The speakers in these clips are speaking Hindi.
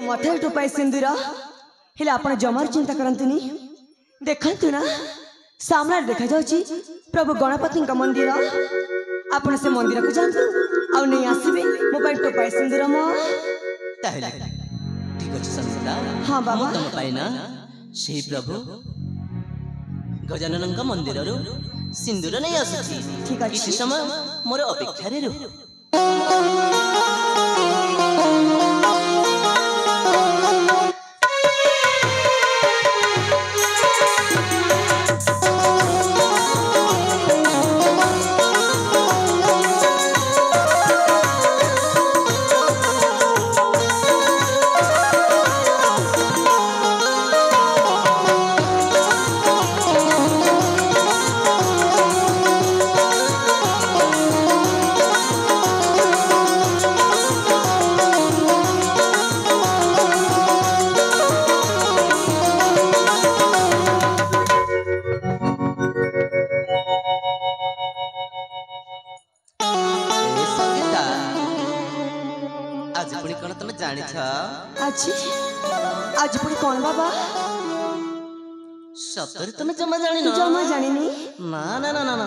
मथे टोपाई सिंदूर हेले आपण जमार चिंता करंतुनी देखंतु ना सामने देखा जाउची प्रभु गणपति का मंदिर आपण से मंदिर को जानतु आ नहीं आसीबे मो पाई टोपाई सिंदूर म ताहले ठीक अछि संसदा। हां बाबा तम पाइना से प्रभु गजानन का मंदिर रो सिंदूर नहीं आसी ठीक अछि किछि समय मोर अपेक्षा रे रो। आज पुणी कौन बाबा सतर तुम जमा जानी ना जमा जानी नी ना ना ना ना ना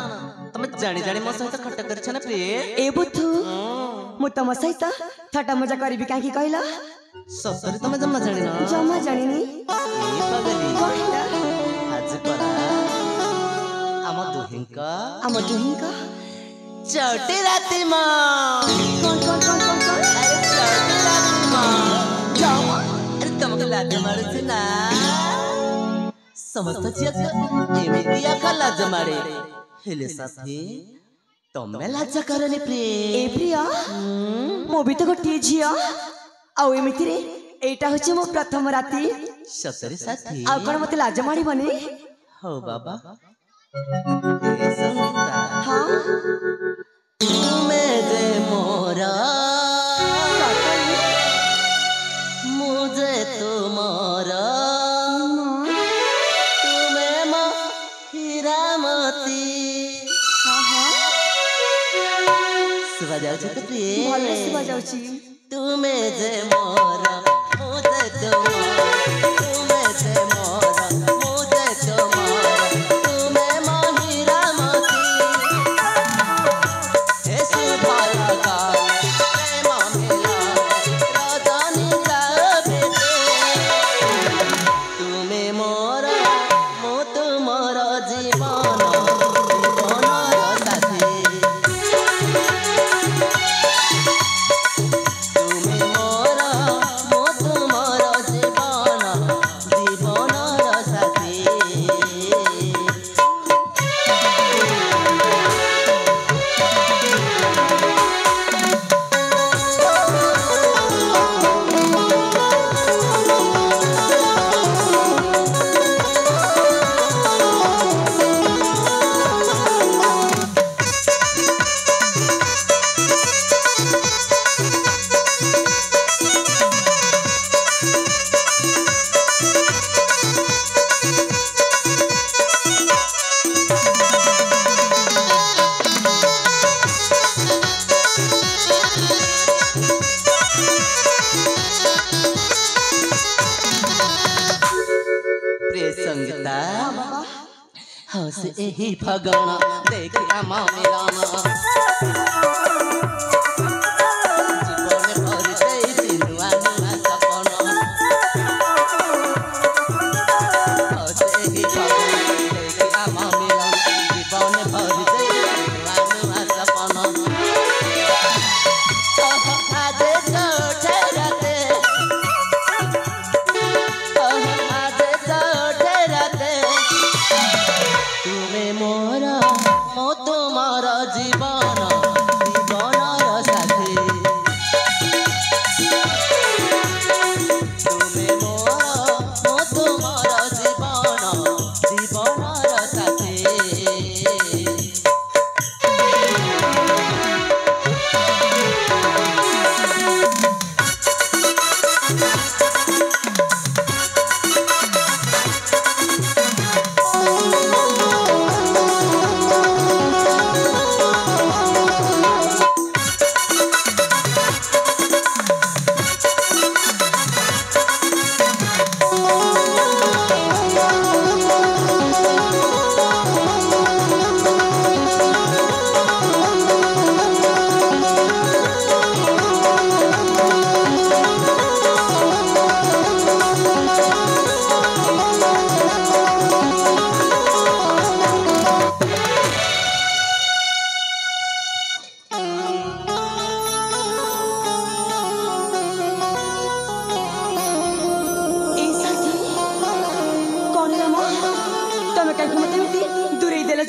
तुम जानी जानी मो सहित खट्टा कर छ ना प्रिय ए बुथु मु तम सहित थटा मजा करबी काकी कहला सतर तुम जमा जानी नी ए पगली कहला आज परा आम दुहिंका चौटी राती मां कौन अरे चौटी राती मां जाओ अरे तुमको लाज मारुछि ना समस्त जग एमितिया का लाज मारे हेले साथी तमे लाज करनी प्रिय ए प्रिया मो भी तो गोटे झिया आउ एमिति रे एटा होछि मो प्रथम राती सतरे साथी आ कोन मते लाज मारी बने हो बाबा ए संगीता हां तुमे जे मोरा मुझे तुम्हारा तुम्हें मां हीरामती सुबह जाऊ छ तो प्रिय भले सुबह जाऊ छी तुम्हें जे मोरा मुझे तुम्हारा तुम्हें जे मोरा मुझे तुम्हारा तुम्हें मां हीरामती हे सुबह लगा हंस एही फगना देखिया माँ मिलाना जीवन भर जैसी नुआ नुआ सपना हंस एही फगना देखिया माँ मिलाना जीवन भर जैसी नुआ नुआ सपना आज चौथे राते आज चौथे राते तुम्हें मोरा मो तुम्हारा जीवन जीवन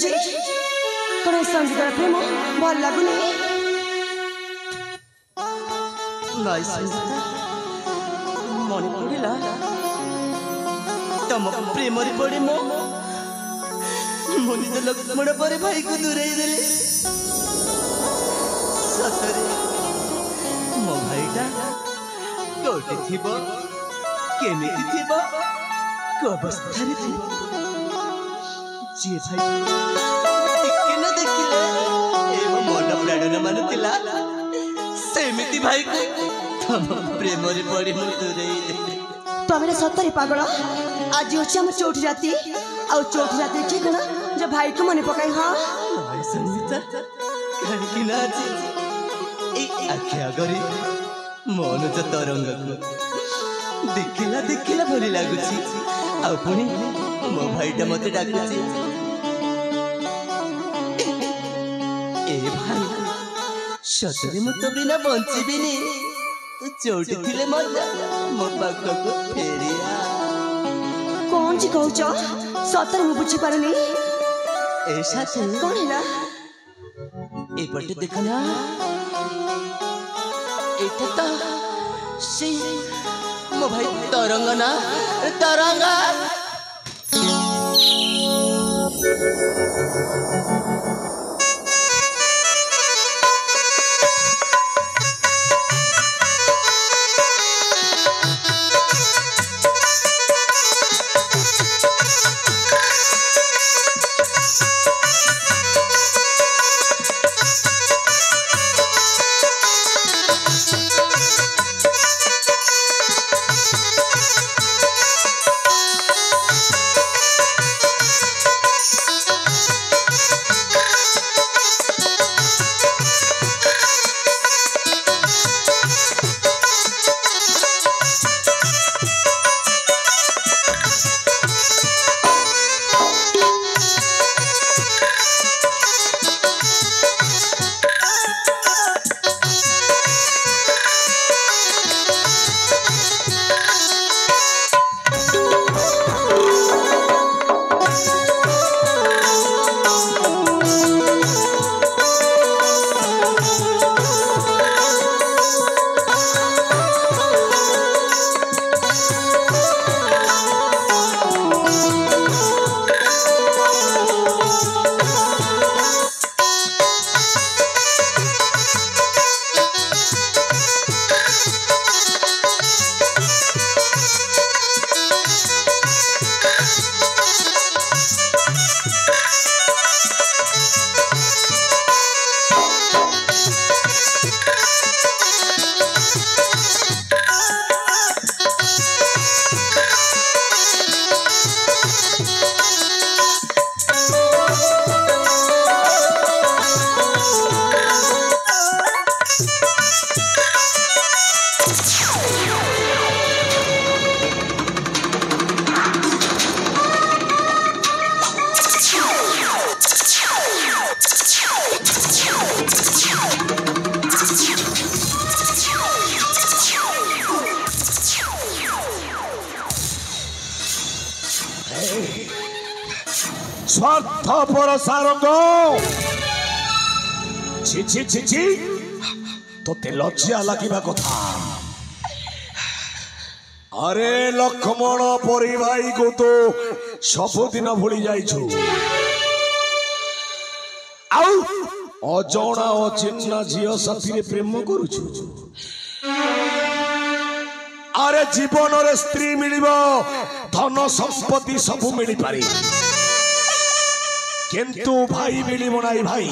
जी कौन संगीत प्रेम भल लगुनि नाई संगीता मन पड़िला तम प्रेम रे पड़े मो निज लक्ष्मण पर भाई को दूरे देले सतरे मो भाईटा कोटे थिबो केमिति थिबो को अवस्था रे थिबो जी भाई देखे न देखिले ए मन प्राण न मानुतिला सेमिति भाई को तम प्रेम रे पड़े मो दूरे देले तमें सतरे पागल आज होची हम चौठी राती आ चौठी राती ठीक ना जो भाई को मन पकाई हाँ नाई संगीता कहीं ना ए आखे आगरी मन तो तरंग को देखिला भली लागुची आ पुणी मो भाईटा मते डाकुची ए भाई सतरे मु तो बिना बंचिबिनी तू चोटी थिले मो पाख को फेरिया कौन जी कहूच सतर मु बुझी पारनी ऐसा कौन है ए पटे देखना एटा तो से मो भाई तरंग ना तरंगा स्वार्थपर सारंग छि छि छि छि तोते लज्जा लागिबा कथा अरे लक्ष्मण परी भाई को तो सबुदिन भूली जाइछु आउ अजणा अचिन्ना झियो साथी प्रेम करुछु अरे जीवन रे स्त्री मिलिबो धन संपत्ति सब मिली पारी किंतु भाई मिलिबो नाई भाई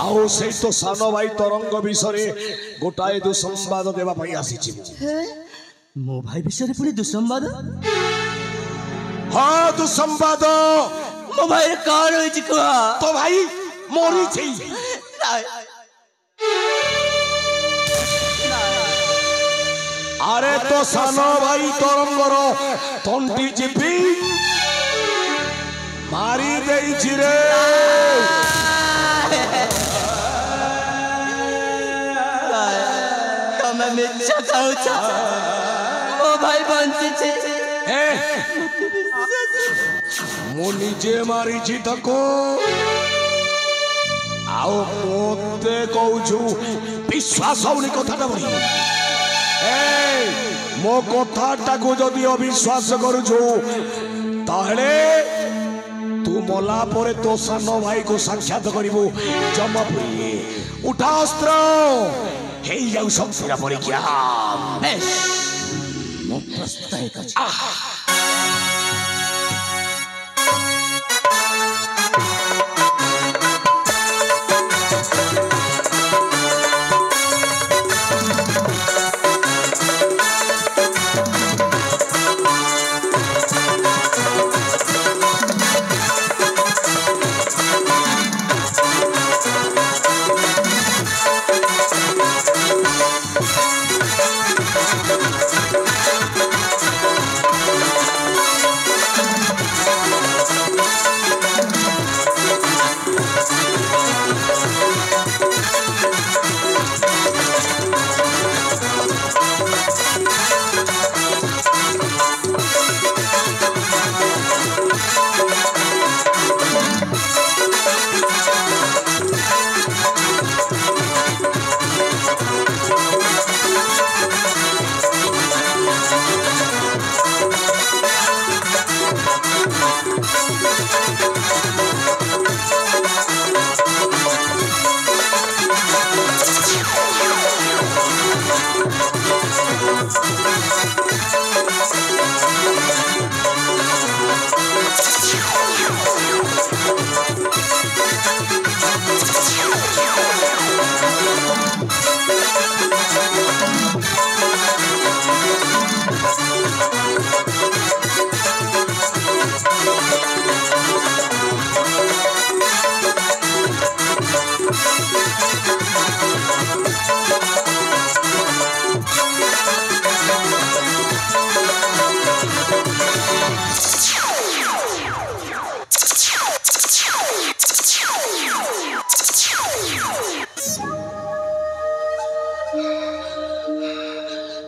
आओ से तो सानो भाई तरंग विषय गोटाए दुसंवाद देवा पई आसीछि मो भाई विषय पुरी दुसंवाद हां दुसंवाद मो भाई कान होई छि को तो भाई मोरी छी अरे तो सानो भाई तरंगर तंटी जिपी मारी देई छि रे तमे मिच्छा कहू छ ओ भाई बंची छी ମୁଁ ନିଜେ ମାରିଛି ତାକୁ ଆଉ ମତେ କହୁଛୁ ବିଶ୍ୱାସ ହଉନି କଥାଟା ବୋଲି ମୋ କଥାଟାକୁ ଯଦି ଅବିଶ୍ୱାସ କରୁଛୁ ତାହେଲେ ତୁ ମଲା ପରେ ତୋ ସାନ ଭାଇକୁ ସାକ୍ଷାତ କରିବୁ ଜମପୁରୀ ଉଠା ଅସ୍ତ୍ର ହେଇଯାଉ ଶକ୍ତିର ପରୀକ୍ଷା ମୁଁ ପ୍ରସ୍ତୁତ ହେଇଛି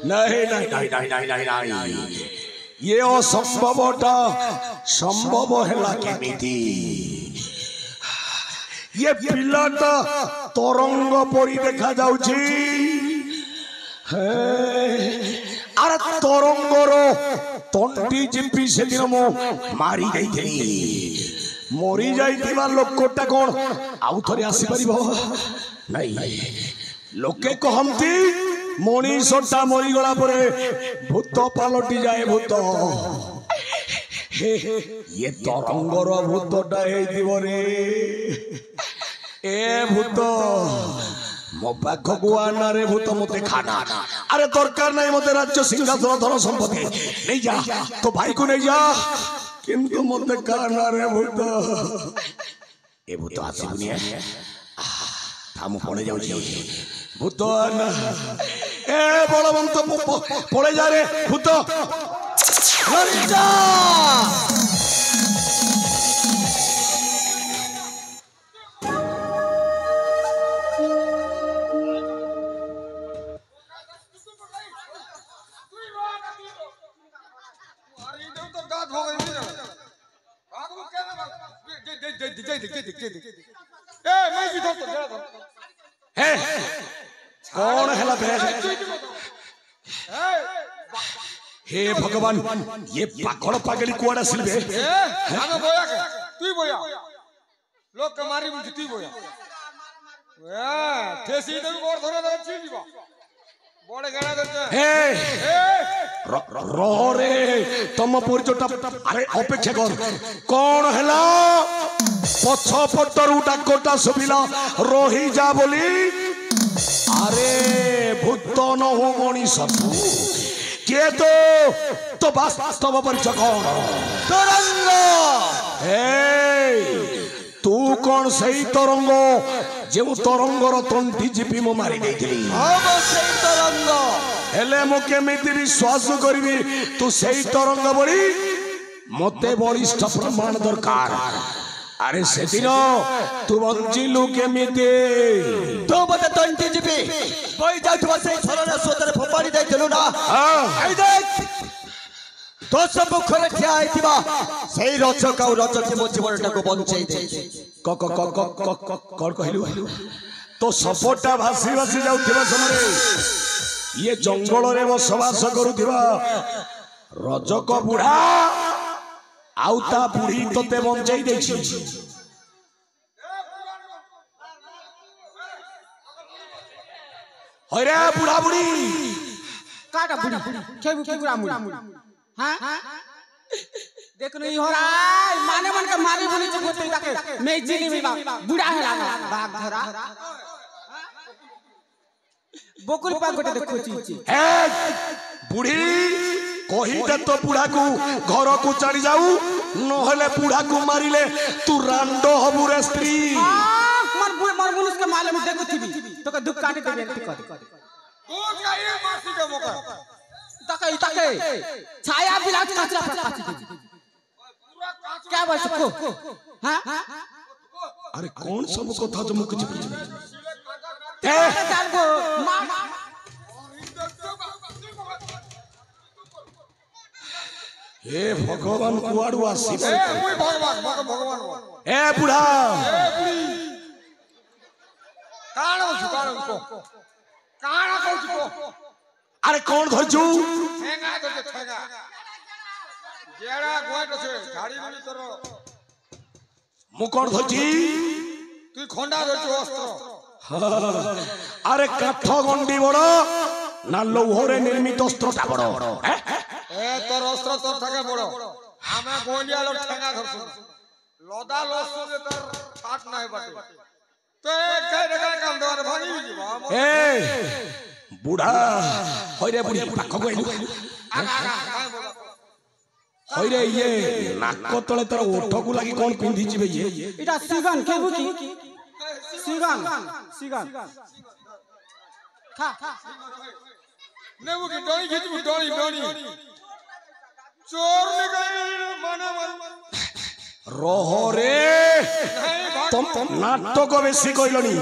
नहीं ये असंभवटा संभव है केमिति ये पिलाटा तरंग परी देखा जाउछि अरे तरंगर तंटी चिपी से दिन मो मारी जाइथि मरी जाइथिबा लोकटा कोन आउ थरे आसी परिबो नहीं लोके कहंती मनीषटा मरीगला परे भूत पालटी जाए भूत ये तरंगर भूतटा रे ए भूत मो पाखकु आना रे भूत मते खाना अरे दरकार नहीं मते राज्य सिंहासन धन संपत्ति नहीं जा तो भाई को नहीं जा किंतु मते खाना रे भूत ए भूत आसीबुनी हम पड़े जाऊ भूत आना ए बलवंत पड़े जा रे भूत कौन है हे भगवान ये पागल पागली कुआड़ा सिलबे आगे बोया के तू बोया लोग के मारी मुझे तू बोया ठेसी तो और धरे दे छी जीवा बड़े गाना देते हे रो रे तुम परिचयटा अरे अपेक्षा कर कौन हैला पछ पटरू डाकोटा सुबिला रोही जा बोली अरे भूत न हो मनीष के तो वास्तव परिचय कौन तरंग तू कौन सही तरंग जो तरंगर तंटी जीपी मो मारी देइथिली सही तरंग हेले मो केमिति विश्वास करबी तू सही तरंग बोली मते वरिष्ठ प्रमाण दरकार अरे से दिन तू बंचिलु केमिति तो मते तंटी जीपी बई जाउथबा से सरले सोतरे फोपाड़ी दैथलु ना आई देख तो सम्मुखरे ठिया आइथिबा सेई रचक आ रचकी मो जीवनटाको बंचाई दे कौन कहलु तो सपोटा भासी भासी जाउथिबा समय ये जंगल रे बसवास करुथिबा रजक बुढ़ा आउ ता बुढ़ी तोते बंचाई देछि होरे बुढ़ा बुढ़ी काटा बुढ़ी खेबू की गुरा मुड़ी हां देख नहीं हो रहा माने मन के मारे बोली तो होते ताके मैं जिनी में बुढ़ा है बाग धरा बकुल पा गोटे देखो चीची ए बुढ़ी कहिते तो बुढ़ा को घर को चढ़ी जाऊ न हले बुढ़ा को मारिले तू रांडो हबु रे स्त्री मर मुनुस के माले में देखो थी तो का दुख काटे दे कर दूध का ये मासी का मौका तके छाया बिलाट कचरा पर काट क्या बात को हां अरे कौन सब कथा जो मुख चिपी ए चाल को हे भगवान कुआडू आसी ए मुई भगवान ए बुढ़ा काण को अरे कौन धरजू ठेंगा धरजे ठेंगा जेड़ा गोट छे झाड़ी मुड़ी करो मु कौन धरजी तू खंडा धरजो अस्त्र अरे काठ गंडी बड़ ना लौहरे निर्मित अस्त्रटा बड़ ए तोर अस्त्र तोर ठेंगा बड़ आमे गोंडिया लो ठेंगा धरसु लदा लसु जे तोर काट नाही बाटे तो कह रे काम दवार भागी जीवा ए बुढ़ा होइरे बुढ़ी पाख गइलु होइरे ये नाक तले तोर ओठ को लागि कोन पिंधी जिबे ये इटा सिगन केबू की सिगन खा नेबू की डोई खिचबू डोई चोर ने गई माने रहो रे तुम नाटक बेसी कहलनी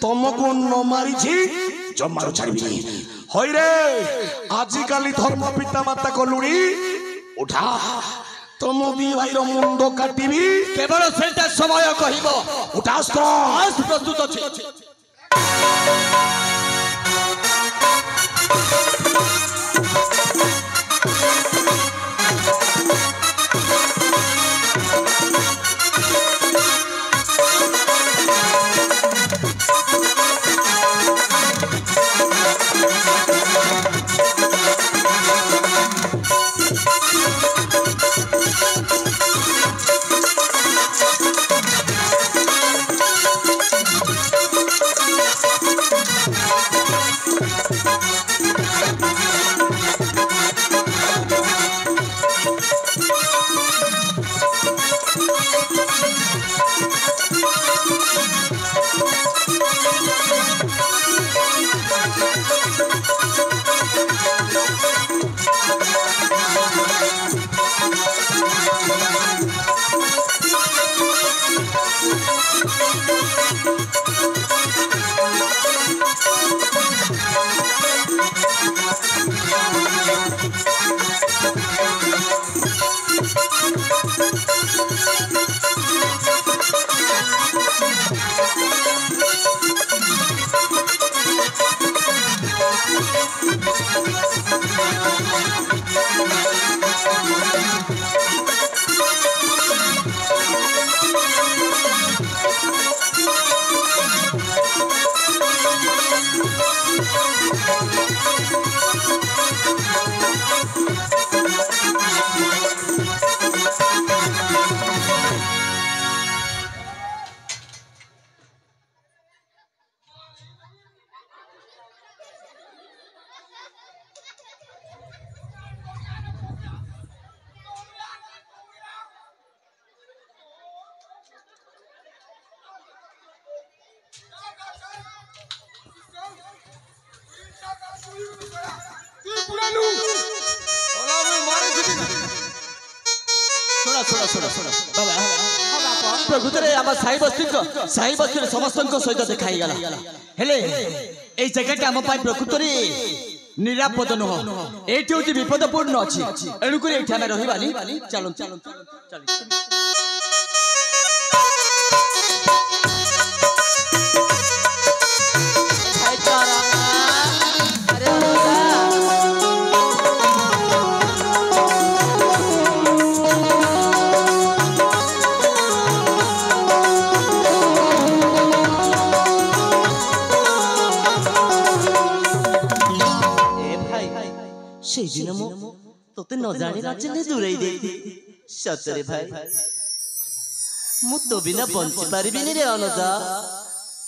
तुमको न मारी जमारू छाड़बी होइरे आजिकाली धर्म पिता माता कलुणी उठा तुम दी भाई मुंड काटिबी केवल सेटा समय कहिबो उठा अस्त्र प्रस्तुत अछि प्रकृतरे आम साई बस्ती समस्त सहित देखाई गला हेले ए जगह आम प्रकृतरे निरापद नुह एठी होची विपदपूर्ण अछि एणुक एठी आमे रहिबानी चलो चलो সেই দিন তোতে ন জানি রাজনে দূরেই দেই সতরে ভাই মু তো বিনা বঞ্চি পারিবিনি রে অনুজা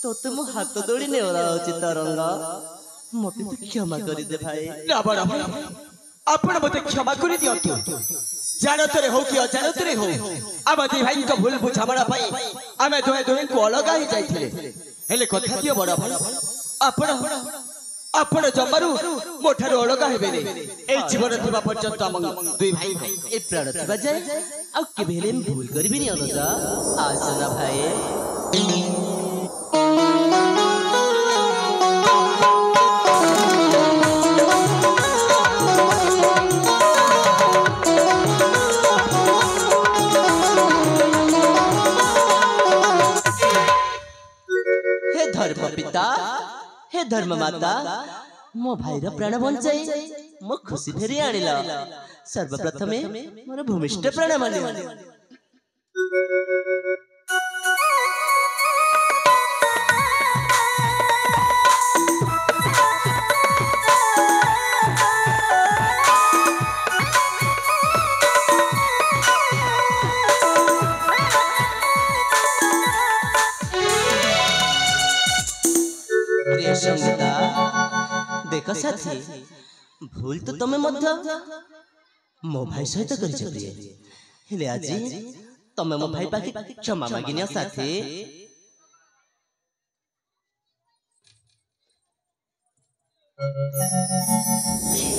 তোতে মু হাত দড়ি নেওরা হচ্ছে তরঙ্গ মতে তো ক্ষমা করি দে ভাই না বড় ভাই আপন মতে ক্ষমা করে দিয়ন্তু জানতরে হও কি অজানতরে হও আমাদের ভাইଙ୍କ ভুল বুঝামরা পাই ଆମେ দুহে দুহে को अलगा ही जाइथिले हेले कथा दियो बड़ भाई आपण जमारू मोठारू अलगा हेबेने ए जीवन थिबा पर्यंत हम दुई भाई ए प्राण थिबा जाय आ केबेले भूल करबिनी अनुजा आसना भाई धर्म पिता हे धर्म माता मो भाईर प्राण बंचाई मो खुशी फेरी आनिला सर्वप्रथमे मोर भूमिष्ठ प्राण माने संगीता देख साथी भूल तो तमे मध्य मो भाई सहित करिछ प्रिय हेले आज तमे मो भाई पाखी क्षमा मागिनिया साथी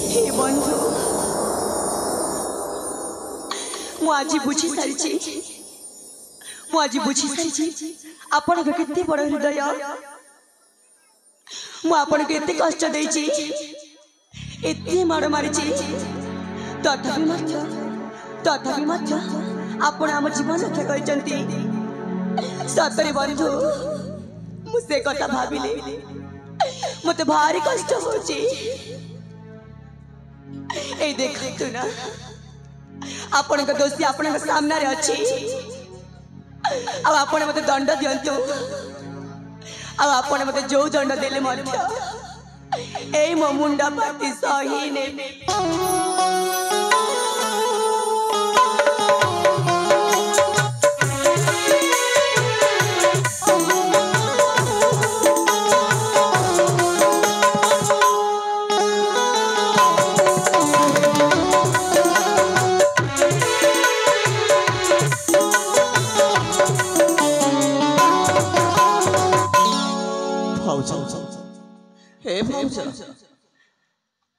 हे बंधु मु आज बुझी सारी आपण केते बड़ हृदय मु आपण को एते कष्ट देछि एते मार मारिछि तथापि मध्य आपण हम जीवन रक्षा करचंती सतरे बंधु मु से कथा भाबिले मते भारी कष्ट होछि ए देखतु ना आपण को दोषी आपण के सामने रे अछि अब आपण मते दंड दियंतु अब आपण मते जो दंड देले मध्य ए मो मुंडा पाटी सही ने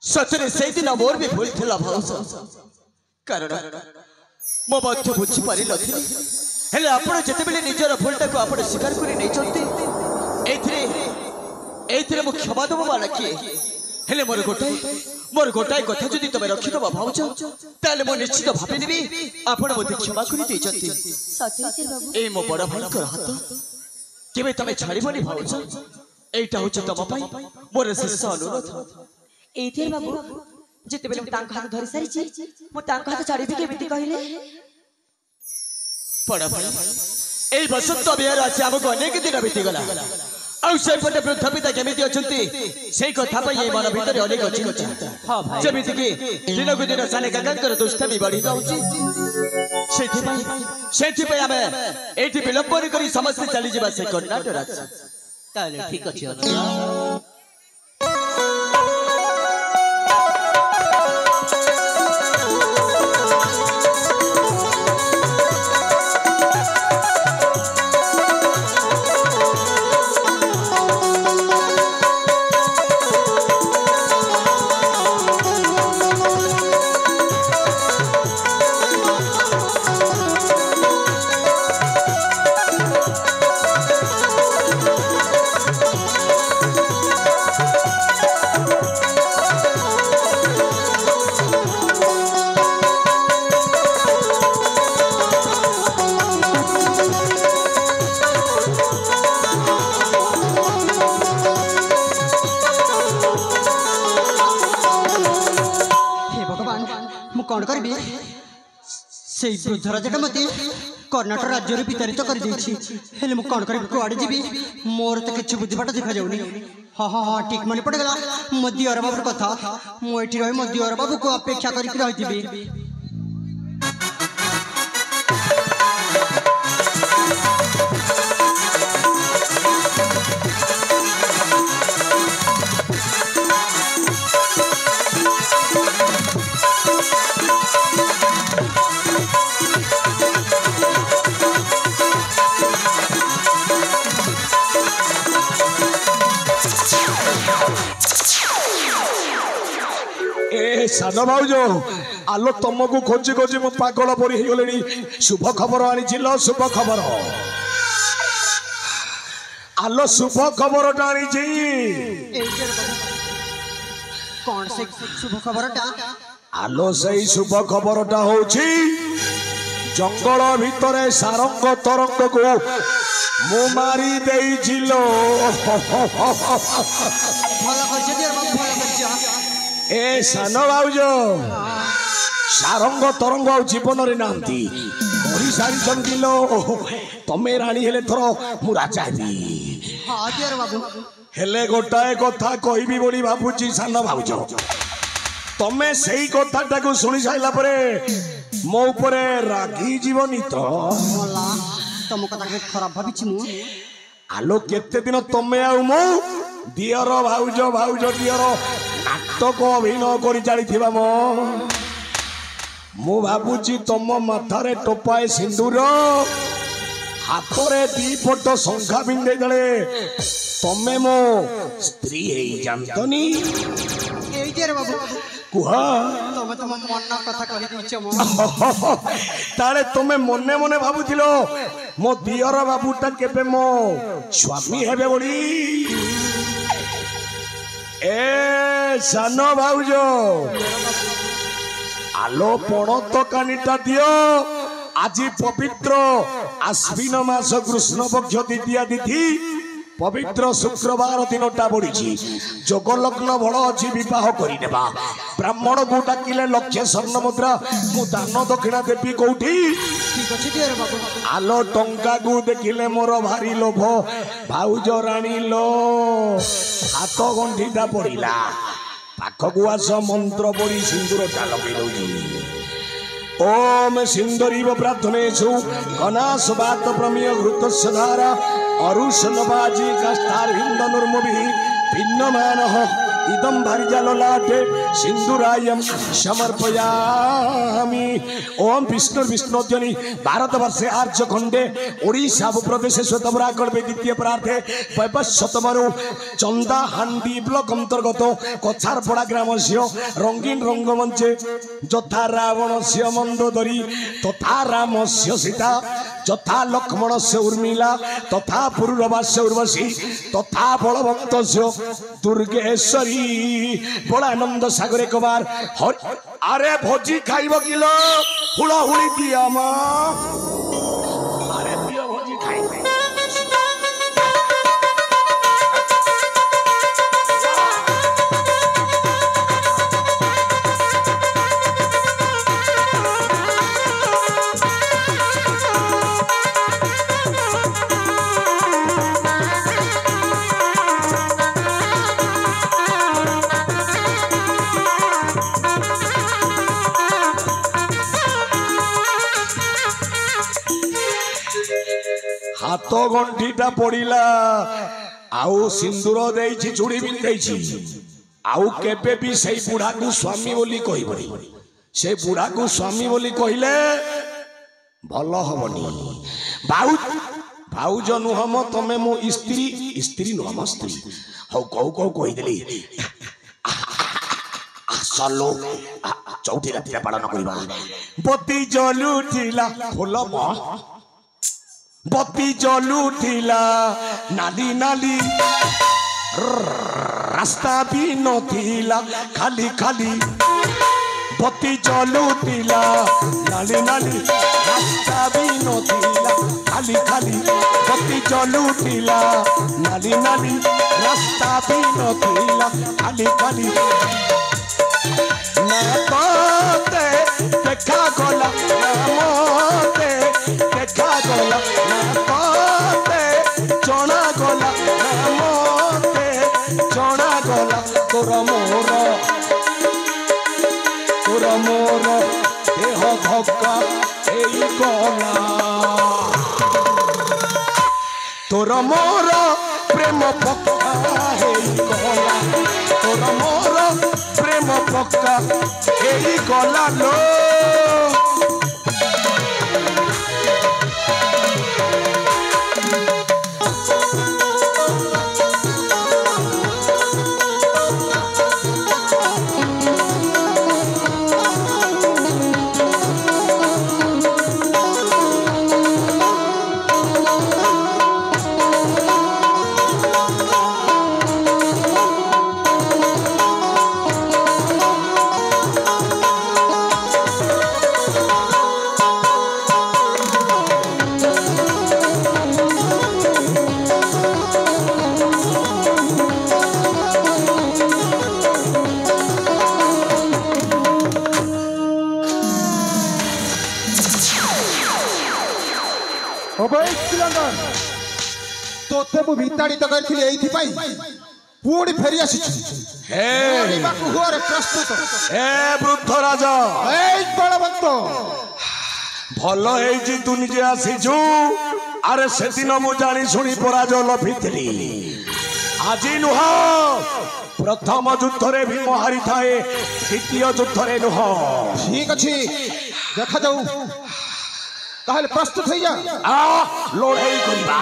सचरे से दिन मोर भी भूल थिला भाउस कारण मो बच्चे बुझी पारि नथिले हेले आपण जते बेले निजर भूलटा को आपण स्वीकार करि नै चलते एथिरे मो क्षमा दबो वाला किए हेले मोर गोटाई कथा जदि तमे रखि दबा भाउस ताले मो निश्चित भाबि नेबी आपण मते क्षमा करि दै चलते सत्य बाबू ए मो बड़ भाई कर हाथ केबे तमे छाड़िबनी भाउस एटा होछ तम पाई मोर शेष अनुरोध एथिर बाबू जते बेले तांका हाथ धरि सारी मो तांका हाथ छाड़ी के बेटी कहिले पड़ा भाई एई बसंत बिहार आसी हमको अनेक दिन बीती गला आ से पटे वृद्ध पिता केमिति अछंती सेई कथा पई ए मन भीतर अनेक चिंता हां भाई जेमिति कि दिन को दिन साने काकांकर दुष्टमी बढ़ी जाउची सेथि पई हमें एठी विलंबन करी समस्त चली जिबा से कर्नाटक राज्य ताले ठीक अछि अनुजा मु कौन करबी से वृद्ध राजा मत कर्णाटक राज्य विताड़ित कर हेले मु कौन करबी कुआड़े जीवी मोर तो किसी बुद्धिबाट देखा जाऊनी हाँ हाँ हाँ ठीक मन पड़गला मो दियर बाबूर कथा मुझे रही मो दियर बाबू को अपेक्षा करके रही सान भाउज आलो तुमको खोजी खोजी मु पागल परी गले शुभ खबर आनी शुभ खबर आलो शुभ खबर कौन से शुभ खबर आलो से शुभ खबर होची जंगल भितर सारंग तरंग को मु मारी देइछिलो ए सान भाउज सारंग तरंग जीवन रे नांती मरी सारी चंदिलो तमे रानी हेले थरो मु राजा हेबी हां दियर बाबू हेले गोटाए कथा कहबी बोली भाबुची सान भाउज तमे सेही कथाटा को सुनी साइला परे मो ऊपरे रागी जीवनी तो मला तम कथा के खराब भाबिछि मु आलो केते दिन तमे आ मो दियर भाउज भाउज दियर नाटक अभिनय कर चली मु भाबुची तुम माथारे टोपाए सिंदूर हाथरे दी पट संखा बिंदे दले तमे मो स्त्री हेई जानतनी एई दियर बाबू कुह तमे तम मन कथा कहि दिछ मो ताले तमे मने मने भाबुथिलो मो दियर बाबूटा केबे मो स्वामी हेबे बोली ए सान भाउज आलो पण तो कानीटा दियो आज पवित्र आश्विन मास कृष्ण पक्ष द्वितीया तिथि पवित्र शुक्रवार दिनटा बढ़ी जोग लग्न भल अच्छी बह करदेबा ब्राह्मण को डाकिले लक्षे स्वर्ण मुद्रा मु दान दक्षिणा देवी कौटी आलो टंका को देखिले मोर भारी लोभ भाउज राणी लो हाथ गंठीटा पड़ा पाखक आस मंत्र पड़ी सिंदूरटा लगे दौजी ओम सिंदूरीव प्रार्थनेषु अनासवात प्रमेय घृतस्य धारा अरुषनबाजी काष्ठारविंद नुर्मुभि भिन्नमानः इदं भारिजाललाटे सिंदूरायं समर्पयामि ओम विष्णु विष्णुध्वनि भारतवर्षे आर्यखंडे ओडिशा प्रदेश श्वेतबराकल्प द्वितीय प्रार्थे वैवस्वतमरु चंदा हांडी ब्लॉक अंतर्गत कछारपड़ा ग्राम से रंगीन रंगमंचे यथा रावण से मंदोदरी तथा राम से सीता तथा लक्ष्मण से उर्मिला तथा पुरुरवा से उर्वशी तथा बलवंत से दुर्गेश्वरी बड़ा आनंद सागर एक बार अरे भोजी खाइब किलो हुड़ा हुड़ी दिया मां अरे दियो भोजी खाइब हाथ गंठीटा पड़ा आउ सिंदूर देछि चूड़ी भी देछि आउ केबे भी सही बुढ़ा को स्वामी बोली कहबनी से बुढ़ा को स्वामी बोली कहले भल हबनी भाउज नुहम तमे मो स्त्री स्त्री नुहम स्त्री हौ कौ कौ कहिदेली चलो चौथी राति पालन करबा बती जलुथिला फूल बती जलुथिला नाली नाली रास्ता भी नथिला खाली खाली बती जलुथिला नाली नाली रास्ता भी नथिला खाली खाली बती जलुथिला नाली नाली रास्ता भी नथिला खाली खाली मैं तो ମୋର ଦେହ ଧକ୍କା ହେଇଗଲା ତୋର ମୋର ପ୍ରେମ ପକ୍କା ହେଇଗଲା ତୋର ମୋର ପ୍ରେମ ପକ୍କା ହେଇଗଲା ଲୋ तोते मु विताड़ित करथिली एथि पई पुणी फेरी आसीछु हे बाकु होरे प्रस्तुत हे वृद्ध राजा ए बलवंत भलो हेई जी तू निजे आसीछु अरे से दिन मु जानी सुनी पराजय लभितली आजी नुह प्रथम युद्ध रे भीम हारी थाए द्वितीय युद्ध रे नुह ठीक अछि देखा जाऊ ताहले प्रस्तुत होई जा आ लड़ाई करिबा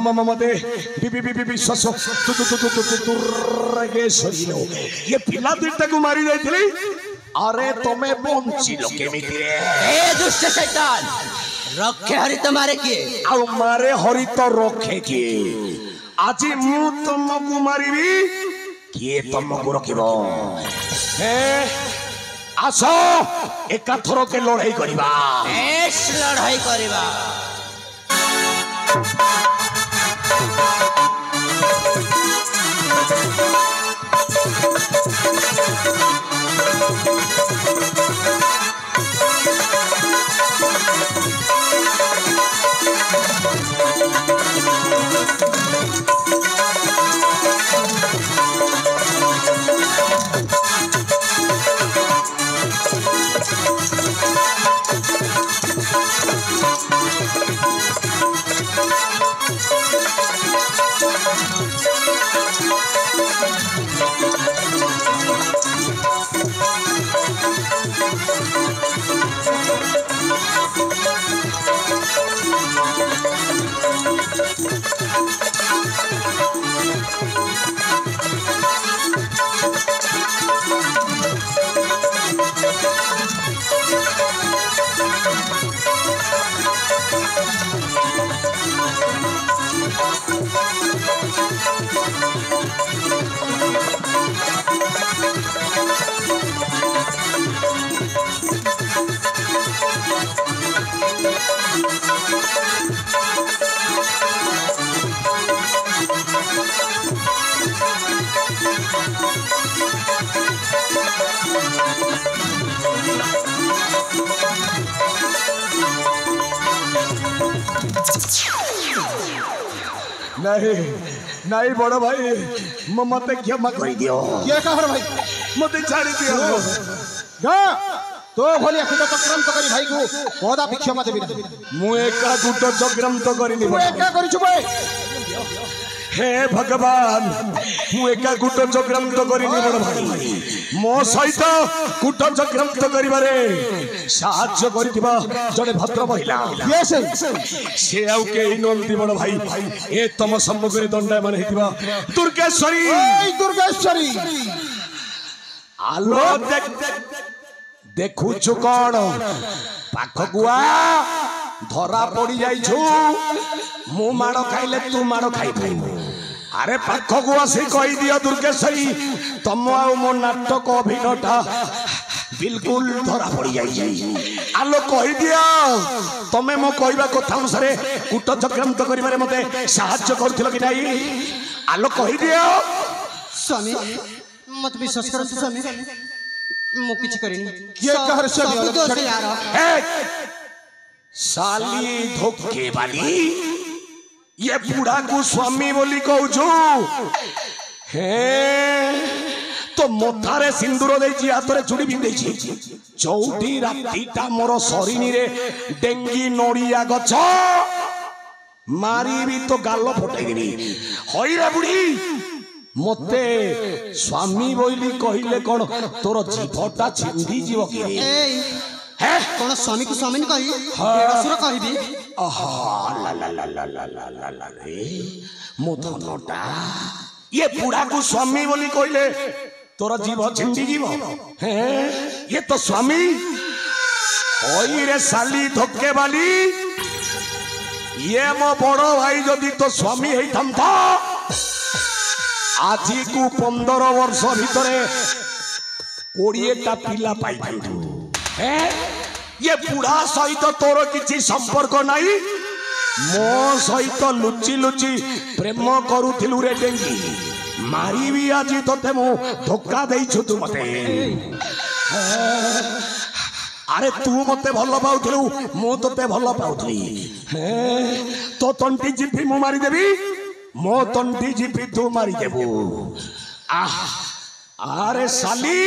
नहीं मते विश्वास ये पिला दुईटा को मारी जाइथिली अरे तमे बंचिलो केमिति रे ए दुष्ट शैतान रखे हरि तुम्हारे किए आ मारे हरि तो रखे किए आज मु तुमको मारिबी किए तुमको रखिबो हे आसो एका थरो के लड़ाई करिबा एस लड़ाई करिबा नहीं नहीं बड़ भाई मते क्षमा कर दियो ये कहर भाई मते छाड़ी दियो जा तो भली खुद चक्रांत करी भाई को कोदा क्षमा देबी मु एका गुट चक्रांत करिनी तू एका करिछु बे हे भगवान मु एका गुट चक्रांत करिनी बड़ भाई मो सहित गुट चक्रांत करिबारे साहाय्य करितिबा जड़े भद्र महिला ये से आउ के नंदी बड़ भाई ए तम सम्मुख रे दंडा मन हेतिबा दुर्गेश्वरी ए दुर्गेश्वरी आलो देखुछु कौन पाख गुआ धरा पड़ी जाइछु मु माड़ खाइले तू माड़ खाई अरे पाख गुआ से कही दियो दुर्गेश्वरी तम आ मो नाटक अभिनयटा बिल्कुल धरा पड़ी जाई आलो कही दियो तमे मो कहबा कथा अनुसार कूट चक्रांत करिबारे मते साहाय्य करथिलो कि नाही आलो कही दियो स्वामी मत विश्वास करो स्वामी मु किछि करिनी ये कहर से सब दोष यार साली धोखे वाली ये बूढ़ा को स्वामी बोली कहूछु हे तो मोथारे सिंदूर देछि हातरे चूड़ी पिंधेछि चौथी रातीटा मोर शरीनी रे डेंगी नड़िया गछ मारी भी तो गाल फटाई देबी होई रे बुढ़ी मते स्वामी बोली कहिले कोन तोर जीवटा छिंदी जीव कि ए कोन स्वामी को स्वामी न कहि असुर कहिबी आहा ला ला ला ला ला ला ला ला रे मो धनटा ये बूढ़ा को स्वामी बोली कहिले तोर जीव छिंदी जीव हैं ये तो स्वामी होई रे साली धोखे वाली ये मो बड़ो भाई जदि तो स्वामी हेई थमता आज को 15 वर्ष भितरे 20टा पिला पाई हैं ये बूढ़ा सहित तोर किछि संपर्क नाही मो सहित लुचि लुचि प्रेम करूथिलु रे डेंगी मारी भी आज तोते मो धोखा देइछु तू मते अरे तू मते भल पाउथिलु मो तोते भल पाउथली तो तंटी जिपी मु मारी देबी मो तंटी जिपी तू मारी देबू अरे साली